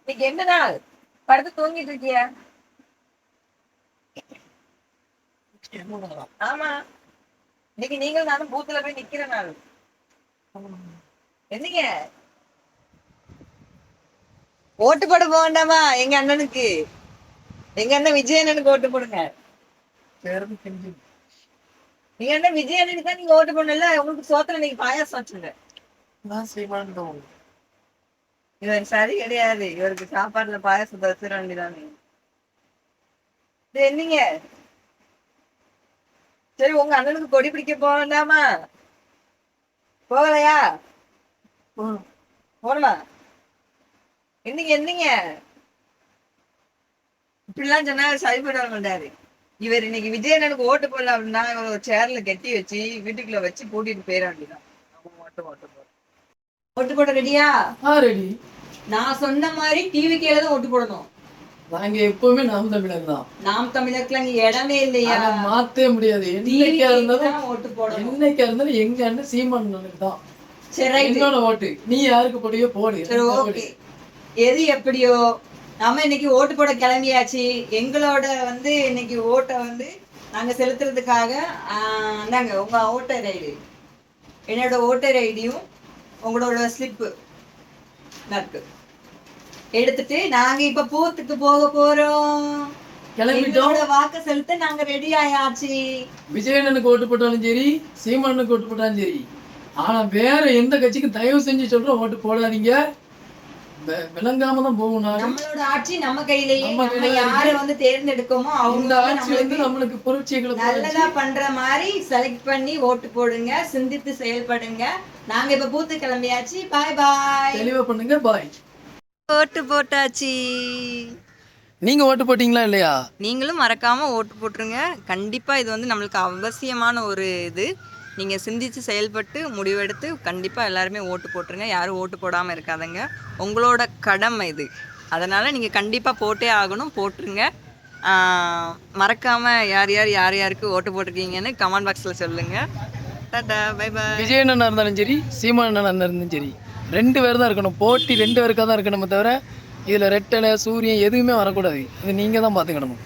இன்னைக்கு என்ன நாள்? படுத்து தூங்கிட்டு இருக்கியா? ஆமா, இன்னைக்கு நீங்கள் நானும் பூத்துல போய் நிக்கிற நாள். என்னங்க ஓட்டு போட போக வேண்டாமா? எங்க அண்ணனுக்கு, எங்க அண்ணன் விஜய் அண்ணனுக்கு ஓட்டு போடுங்க. நீங்க அண்ணன் விஜய் அண்ணனுக்கு தான் நீங்க ஓட்டு போடல. உங்களுக்கு சோத்துல நீங்க பாயாசம் வச்சுங்க. இவர் சரி கிடையாது. இவருக்கு சாப்பாடுல பாயாசத்தை வச்சிட வேண்டியதானே. இது என்னங்க? சரி, உங்க அண்ணனுக்கு கொடி பிடிக்க போக வேண்டாமா? போகலையா? போடலாம். என்னங்க என்னங்க இப்படிலாம் சொன்னா சரிபட மாட்டாரு. இவர் இன்னைக்கு விஜய் அண்ணனுக்கு ஓட்டு போடலாம் அப்படின்னா இவர் ஒரு சேர்ல கட்டி வச்சு வீட்டுக்குள்ள வச்சு பூட்டிட்டு போயிட வேண்டியதான். ஓட்டு போட ரெடியா? ரெடி. நான் சொன்ன மாதிரி டிவிக்கு தான் ஓட்டு போடணும். நாங்க எப்பவுமே நாம் தமிழர் தான். நாம் தமிழருக்குல நீ இடமே இல்லையா? மாத்தவே முடியாது. என்னைக்கா இருந்தாலும் ஓட்டு போடணும். என்னைக்கா இருந்தாலும் எங்க அண்ணன் சீமானுக்கு தான். சரி, என்னோட ஓட்டு. நீ யாருக்கு போடியோ போடு. சரி, ஓகே. எது எப்படியோ நம்ம இன்னைக்கு ஓட்டு போட கிளம்பியாச்சு. எங்களோட இன்னைக்கு ஓட்டை நாங்க செலுத்துறதுக்காக இந்தாங்க உங்க ஓட்டர் ஐடி, என்னோட ஓட்டர் ஐடியும் உங்களோட ஸ்லிப்பு இருக்கு எடுத்துட்டு நாங்க இப்ப பூத்துக்கு போக போறோம். எங்களோட வாக்கு செலுத்த நாங்க ரெடி ஆயாச்சு. விஜயண்ணனுக்கு ஓட்டு போட்டாலும் சரி, சீமானுக்கு ஓட்டு போட்டாலும் சரி. ஆனா வேற எந்த கட்சிக்கும் தயவு செஞ்சு சொல்றோம், ஓட்டு போடாதீங்க. விளங்காம தான் போகணும். நம்மளோட ஆட்சி நம்ம கையிலேயே. நம்ம யாரை தேர்ந்தெடுக்கோமோ அவங்க ஆட்சி நம்மளுக்கு புரட்சிகளை நல்லதா பண்ற மாதிரி செலக்ட் பண்ணி ஓட்டு போடுங்க. சிந்தித்து செயல்படுங்க. நாங்க இப்ப பூத்து கிளம்பியாச்சு. பாய் பாய். தெளிவா பண்ணுங்க. பாய். ஓட்டு போட்டாச்சு. நீங்க ஓட்டு போட்டீங்களா இல்லையா? நீங்களும் மறக்காம ஓட்டு போட்டுருங்க. கண்டிப்பா இது நம்மளுக்கு அவசியமான ஒரு இது. நீங்கள் சிந்தித்து செயல்பட்டு முடிவெடுத்து கண்டிப்பாக எல்லாருமே ஓட்டு போட்டுருங்க. யாரும் ஓட்டு போடாமல் இருக்காதுங்க. உங்களோட கடமை இது. அதனால் நீங்கள் கண்டிப்பாக போட்டே ஆகணும். போட்டுருங்க. மறக்காமல் யார் யாருக்கு ஓட்டு போட்டிருக்கீங்கன்னு கமெண்ட் பாக்ஸில் சொல்லுங்கள். Tata, by by. விஜய் அண்ணனா இருந்தாலும் சரி, சீமான் அண்ணனா இருந்தாலும் சரி, 2 பேர் தான் இருக்கணும். போட்டி 2 பேருக்காக தான் இருக்கணுமே தவிர இதில் ரெட்டலை சூரியன் எதுவுமே வரக்கூடாது. இது நீங்கள் தான் பார்த்துக்கிடணும்.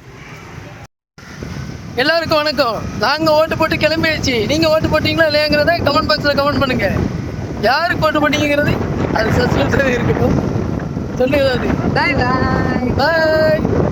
எல்லாருக்கும் வணக்கம். நாங்கள் ஓட்டு போட்டு கிளம்பியாச்சு. நீங்கள் ஓட்டு போட்டிங்களா இல்லையாங்கிறத கமெண்ட் பாக்ஸில் கமெண்ட் பண்ணுங்கள். யாருக்கு ஓட்டு போட்டிங்கிறது அது சஸ்பென்ஸாக இருக்கட்டும். சொல்லுங்க. பாய் பாய். பாய்.